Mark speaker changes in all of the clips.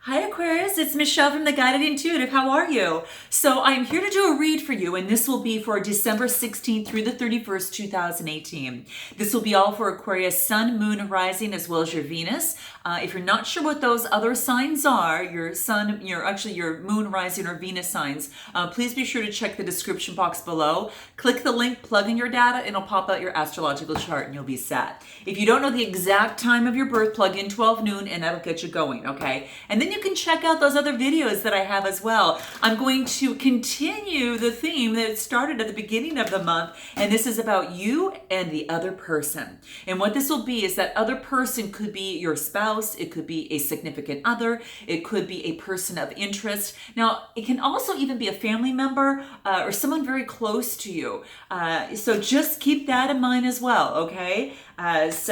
Speaker 1: Hi Aquarius, it's Michelle from the Guided Intuitive. How are you? So I'm here to do a read for you, and this will be for December 16th through the 31st, 2018. This will be all for Aquarius Sun, Moon, Rising, as well as your Venus. If you're not sure what those other signs are, your Sun, your Moon, Rising, or Venus signs, please be sure to check the description box below. Click the link, plug in your data, and it'll pop out your astrological chart, and you'll be set. If you don't know the exact time of your birth, plug in 12 noon, and that'll get you going, okay? And then you can check out those other videos that I have as well. I'm going to continue the theme that started at the beginning of the month, and this is about you and the other person. And what this will be is that other person could be your spouse, it could be a significant other, it could be a person of interest. Now, it can also even be a family member or someone very close to you. So just keep that in mind as well, okay? That's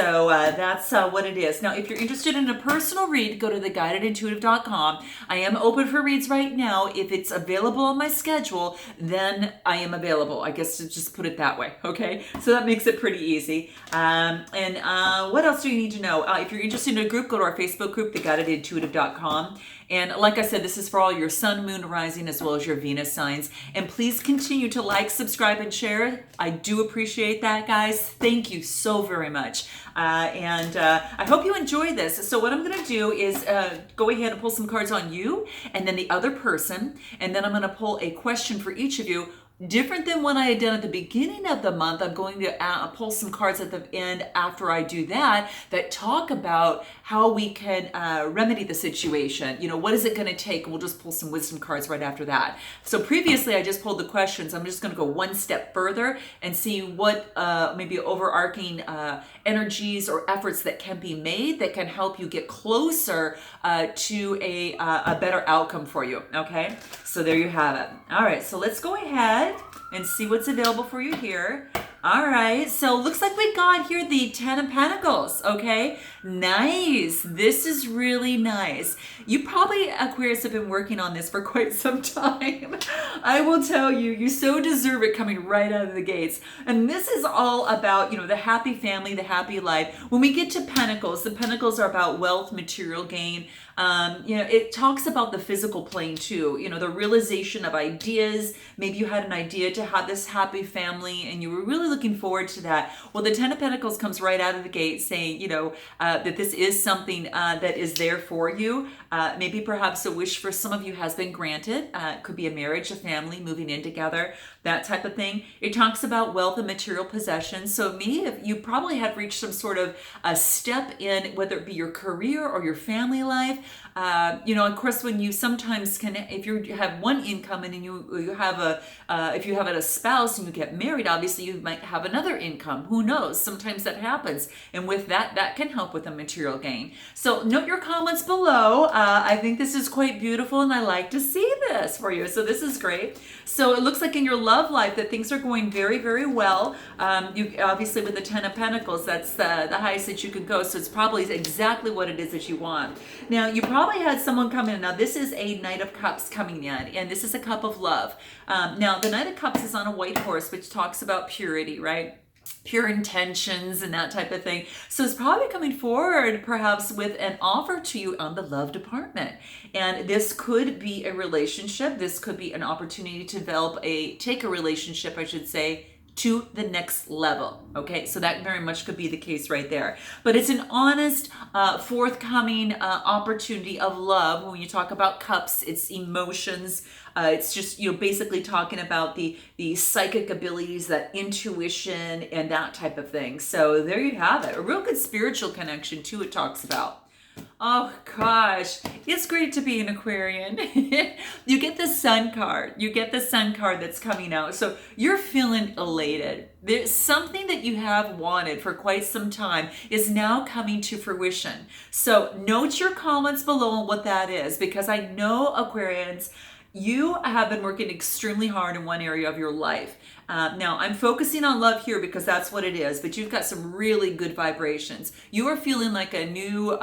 Speaker 1: what it is. Now, if you're interested in a personal read, go to theguidedintuitive.com. I am open for reads right now. If it's available on my schedule, then I am available. I guess to just put it that way, okay? So that makes it pretty easy. What else do you need to know? If you're interested in a group, go to our Facebook group, theguidedintuitive.com. And like I said, this is for all your Sun, Moon, Rising, as well as your Venus signs. And please continue to like, subscribe, and share. I do appreciate that, guys. Thank you so very much. I hope you enjoy this. So what I'm going to do is go ahead and pull some cards on you and then the other person. And then I'm going to pull a question for each of you. Different than what I had done at the beginning of the month, I'm going to pull some cards at the end after I do that talk about how we can remedy the situation. You know, what is it going to take? We'll just pull some wisdom cards right after that. So previously, I just pulled the questions. I'm just going to go one step further and see what maybe overarching energies or efforts that can be made that can help you get closer to a better outcome for you. Okay, so there you have it. All right, so let's go ahead and see what's available for you here. All right, so looks like we got here the Ten of Pentacles, okay? Nice. This is really nice. You probably, Aquarius, have been working on this for quite some time. I will tell you, you so deserve it coming right out of the gates. And this is all about, you know, the happy family, the happy life. When we get to Pentacles, the Pentacles are about wealth, material gain. You know, it talks about the physical plane too, you know, the realization of ideas. Maybe you had an idea to have this happy family and you were really looking forward to that. Well, the Ten of Pentacles comes right out of the gate saying, you know, that this is something that is there for you. Maybe perhaps a wish for some of you has been granted. It could be a marriage, a family, moving in together, that type of thing. It talks about wealth and material possessions. So maybe if you probably have reached some sort of a step in, whether it be your career or your family life. You know, of course, when you sometimes can, if you have one income and then you have if you have a spouse and you get married, obviously you might have another income. Who knows? Sometimes that happens. And with that can help with a material gain. So note your comments below. I think this is quite beautiful and I like to see this for you. So this is great. So it looks like in your love life that things are going very, very well. You obviously with the Ten of Pentacles, that's the highest that you can go. So it's probably exactly what it is that you want. Now, you probably had someone come in. Now, this is a Knight of Cups coming in, and this is a cup of love. Now, the Knight of Cups is on a white horse, which talks about purity, right? Pure intentions and that type of thing. So it's probably coming forward perhaps with an offer to you on the love department. And this could be a relationship. This could be an opportunity to take a relationship, I should say, to the next level. Okay, so that very much could be the case right there. But it's an honest, forthcoming opportunity of love. When you talk about cups, it's emotions. It's just, you know, basically talking about the psychic abilities, that intuition and that type of thing. So there you have it. A real good spiritual connection too, it talks about. Oh gosh, it's great to be an Aquarian. You get the Sun card. You get the Sun card that's coming out. So you're feeling elated. There's something that you have wanted for quite some time is now coming to fruition. So note your comments below on what that is, because I know Aquarians, you have been working extremely hard in one area of your life. Now, I'm focusing on love here because that's what it is, but you've got some really good vibrations. You are feeling like a new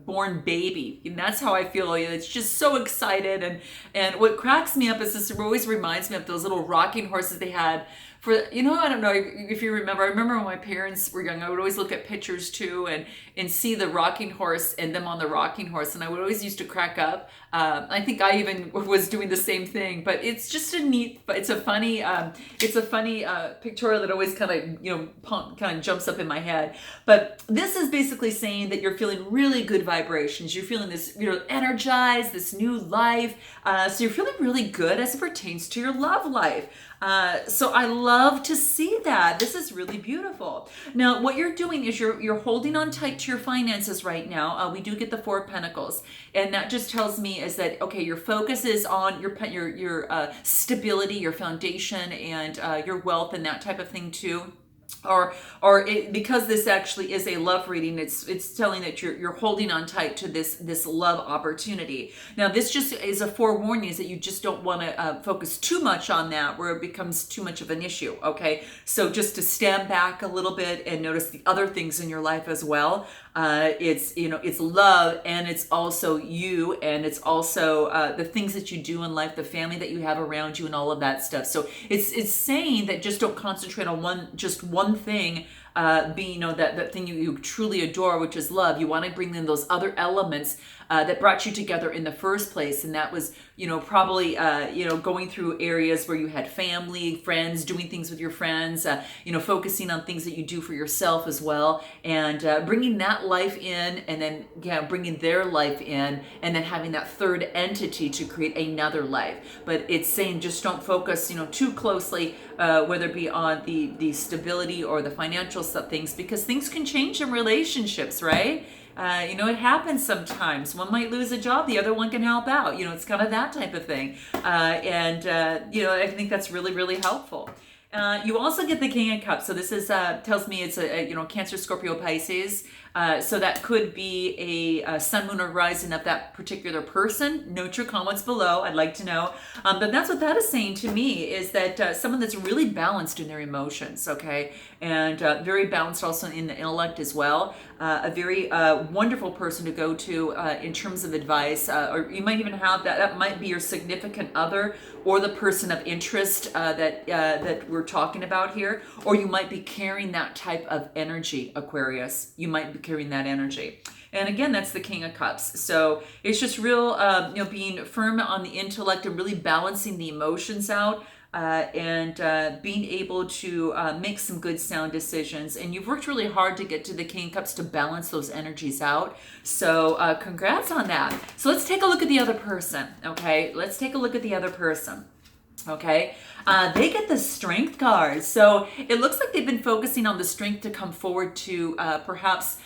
Speaker 1: born baby, and that's how I feel. It's just so excited, and what cracks me up is this always reminds me of those little rocking horses they had I don't know if you remember. I remember when my parents were young, I would always look at pictures too, and see the rocking horse and them on the rocking horse, and I would always used to crack up. I think I even was doing the same thing, but it's just it's a funny pictorial that always kind of jumps up in my head. But this is basically saying that you're feeling really good vibrations. You're feeling this, energized, this new life. So you're feeling really good as it pertains to your love life. So I love to see that. This is really beautiful. Now, what you're doing is you're holding on tight to your finances right now. We do get the Four of Pentacles, and that just tells me is that, okay, your focus is on your stability, your foundation, and your wealth, and that type of thing too. Because this actually is a love reading, it's telling that you're holding on tight to this love opportunity. Now, this just is a forewarning, is that you just don't want to focus too much on that where it becomes too much of an issue. Okay, so just to stand back a little bit and notice the other things in your life as well. It's love, and it's also you, and it's also the things that you do in life, the family that you have around you, and all of that stuff. So it's saying that just don't concentrate on one thing, being that thing you truly adore, which is love. You want to bring in those other elements that brought you together in the first place, and that was probably going through areas where you had family, friends, doing things with your friends, focusing on things that you do for yourself as well, and bringing that life in, and then bringing their life in, and then having that third entity to create another life. But it's saying just don't focus too closely, whether it be on the stability or the financial stuff, things, because things can change in relationships, right? It happens sometimes. One might lose a job, the other one can help out. It's kind of that type of thing. I think that's really, really helpful. You also get the King of Cups. So this is tells me it's a Cancer, Scorpio, Pisces. So that could be a sun, moon, or rising of that particular person. Note your comments below. I'd like to know. But that's what that is saying to me, is that someone that's really balanced in their emotions, okay? And very balanced also in the intellect as well. A very wonderful person to go to in terms of advice. Or you might even have that might be your significant other, or the person of interest that we're talking about here. Or you might be carrying that type of energy, Aquarius. You might be carrying that energy. And again, that's the King of Cups. So it's just real, being firm on the intellect and really balancing the emotions out, and being able to make some good sound decisions. And you've worked really hard to get to the King of Cups to balance those energies out. So congrats on that. So let's take a look at the other person. Okay, let's take a look at the other person. Okay, they get the Strength card. So it looks like they've been focusing on the strength to come forward to perhaps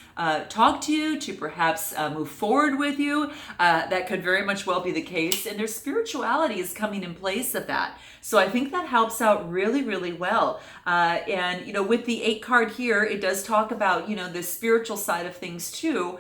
Speaker 1: talk to you, to perhaps move forward with you. That could very much well be the case. And their spirituality is coming in place of that. So I think that helps out really, really well. With the 8 card here, it does talk about, the spiritual side of things too.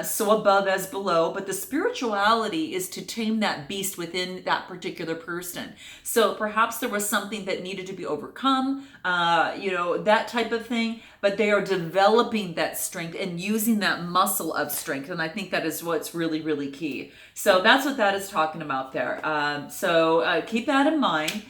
Speaker 1: So above as below, but the spirituality is to tame that beast within that particular person. So perhaps there was something that needed to be overcome, that type of thing, but they are developing that strength and using that muscle of strength. And I think that is what's really, really key. So that's what that is talking about there. So keep that in mind.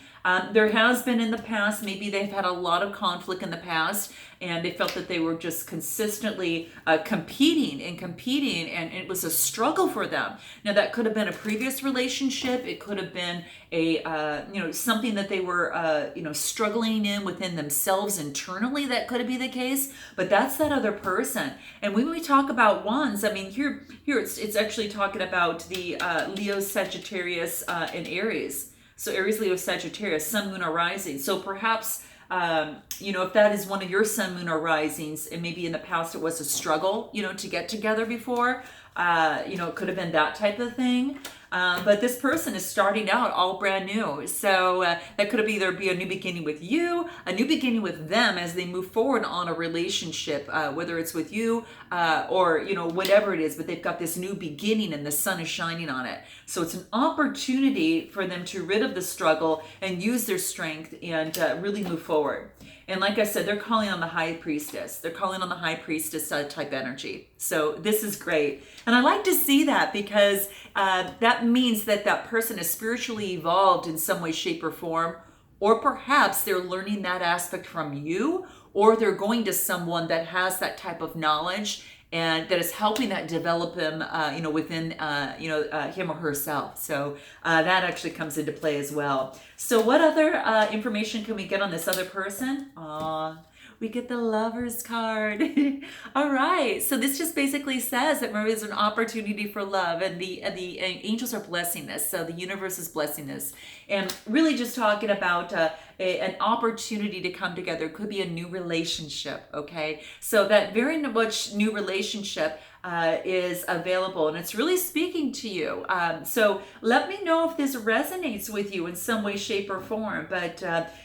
Speaker 1: There has been in the past, maybe they've had a lot of conflict in the past, and they felt that they were just consistently competing, and it was a struggle for them. Now, that could have been a previous relationship. It could have been something that they were, struggling in within themselves internally. That could be the case, but that's that other person. And when we talk about wands, I mean, here it's actually talking about the Leo, Sagittarius, and Aries. So Aries, Leo, Sagittarius, sun, moon, or rising. So perhaps, if that is one of your sun, moon, or risings, and maybe in the past it was a struggle, to get together before, it could have been that type of thing. But this person is starting out all brand new. So that could either be a new beginning with you, a new beginning with them as they move forward on a relationship, whether it's with you or, whatever it is. But they've got this new beginning and the sun is shining on it. So it's an opportunity for them to rid of the struggle and use their strength and really move forward. And like I said, they're calling on the High Priestess. They're calling on the High Priestess type energy. So this is great. And I like to see that because that means that that person is spiritually evolved in some way, shape, or form, or perhaps they're learning that aspect from you, or they're going to someone that has that type of knowledge and that is helping that develop him, within, him or herself. So that actually comes into play as well. So what other information can we get on this other person? We get the Lovers card. All right. So this just basically says that there is an opportunity for love, and the angels are blessing this. So the universe is blessing this, and really just talking about an opportunity to come together. It could be a new relationship. Okay. So that very much new relationship is available, and it's really speaking to you. So let me know if this resonates with you in some way, shape, or form. But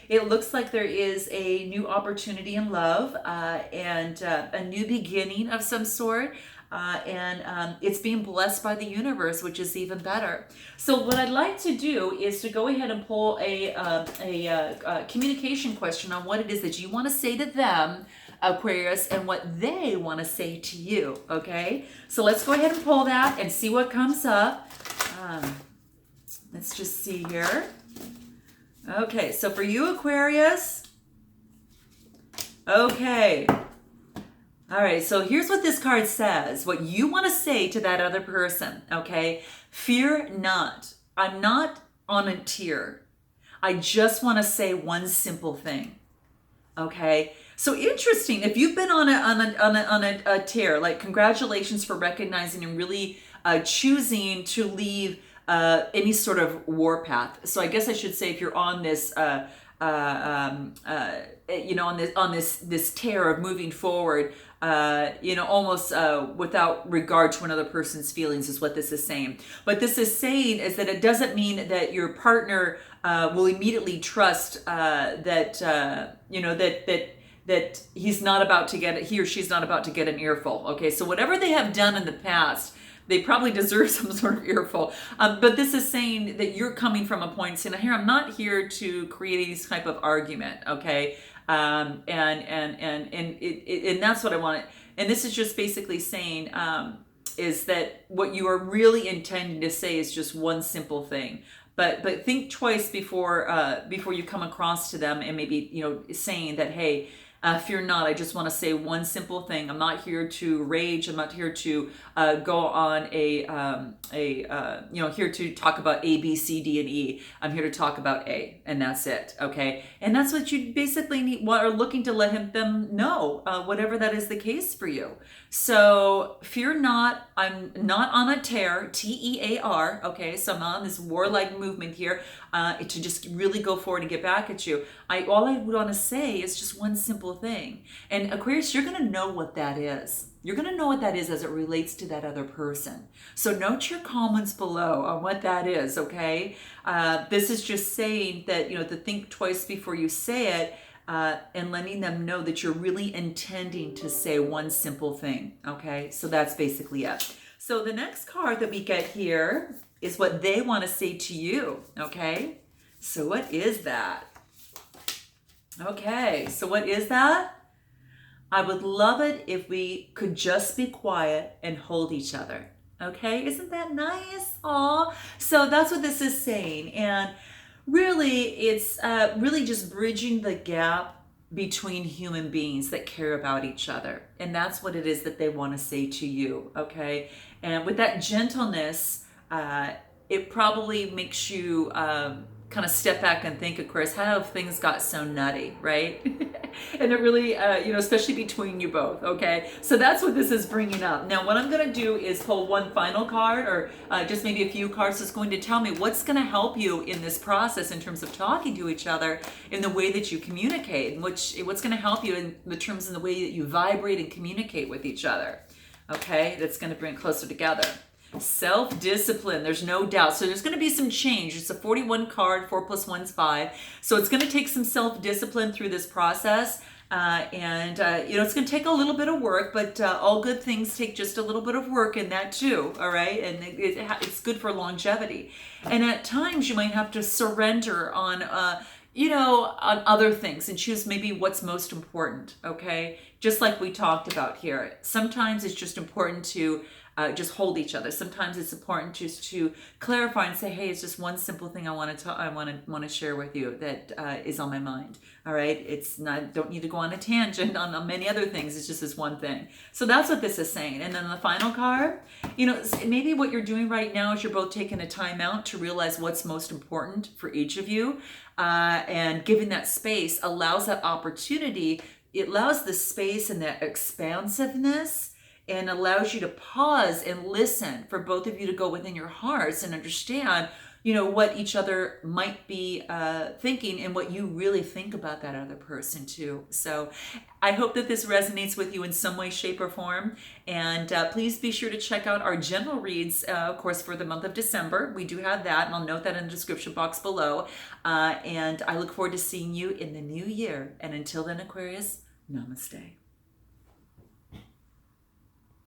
Speaker 1: it looks like there is a new opportunity in love, and a new beginning of some sort. And it's being blessed by the universe, which is even better. So what I'd like to do is to go ahead and pull a communication question on what it is that you want to say to them, Aquarius, and what they want to say to you. Okay, so let's go ahead and pull that and see what comes up. Let's just see here. Okay, so for you, Aquarius. Okay. All right, so here's what this card says. What you want to say to that other person, okay? Fear not. I'm not on a tear. I just want to say one simple thing. Okay? So interesting. If you've been on a tear, like, congratulations for recognizing and really choosing to leave any sort of warpath. So I guess I should say, if you're on this on this tear of moving forward, almost without regard to another person's feelings, is what this is saying. But this is saying is that it doesn't mean that your partner will immediately trust that he's not about to get, he or she's not about to get an earful. Okay, so whatever they have done in the past, they probably deserve some sort of earful. But this is saying that you're coming from a point saying, here, I'm not here to create any type of argument, okay? And that's what I want. And this is just basically saying is that what you are really intending to say is just one simple thing. But think twice before you come across to them, and maybe saying that, hey, fear not. I just want to say one simple thing. I'm not here to rage. I'm not here to go on here to talk about A, B, C, D, and E. I'm here to talk about A, and that's it. Okay, and that's what you basically need. What are looking to let them know, whatever that is the case for you. So fear not. I'm not on a tear. TEAR. Okay, so I'm not on this warlike movement here to just really go forward and get back at you. All I would want to say is just one simple thing. And Aquarius, you're going to know what that is. You're going to know what that is as it relates to that other person. So note your comments below on what that is, okay? This is just saying that, to think twice before you say it, and letting them know that you're really intending to say one simple thing, okay? So that's basically it. So the next card that we get here is what they want to say to you, okay? So what is that? Okay, so what is that? I would love it if we could just be quiet and hold each other. Okay, isn't that nice? Aw. So that's what this is saying. And really, it's really just bridging the gap between human beings that care about each other. And that's what it is that they want to say to you. Okay, and with that gentleness, it probably makes you kind of step back and think, Aquarius, how have things got so nutty, right? And it really, especially between you both, okay? So that's what this is bringing up. Now, what I'm going to do is pull one final card, or just maybe a few cards that's going to tell me what's going to help you in this process in terms of talking to each other in the way that you communicate, and what's going to help you in the terms in the way that you vibrate and communicate with each other, okay? That's going to bring it closer together. Self-discipline, there's no doubt. So there's going to be some change. It's a 41 card, 4 + 1 is 5. So it's going to take some self-discipline through this process. And it's going to take a little bit of work, but all good things take just a little bit of work in that too, all right? And it's good for longevity. And at times you might have to surrender on, on other things and choose maybe what's most important, okay? Just like we talked about here. Sometimes it's just important to just hold each other. Sometimes it's important just to clarify and say, hey, it's just one simple thing I want to share with you that is on my mind. All right, it's not, don't need to go on a tangent on many other things. It's just this one thing. So that's what this is saying. And then the final card, you know, maybe what you're doing right now is you're both taking a time out to realize what's most important for each of you, and giving that space allows that opportunity. It allows the space and that expansiveness, and allows you to pause and listen for both of you to go within your hearts and understand, you know, what each other might be thinking and what you really think about that other person too. So I hope that this resonates with you in some way, shape, or form. And please be sure to check out our general reads, of course, for the month of December. We do have that, and I'll note that in the description box below. And I look forward to seeing you in the new year. And until then, Aquarius, namaste.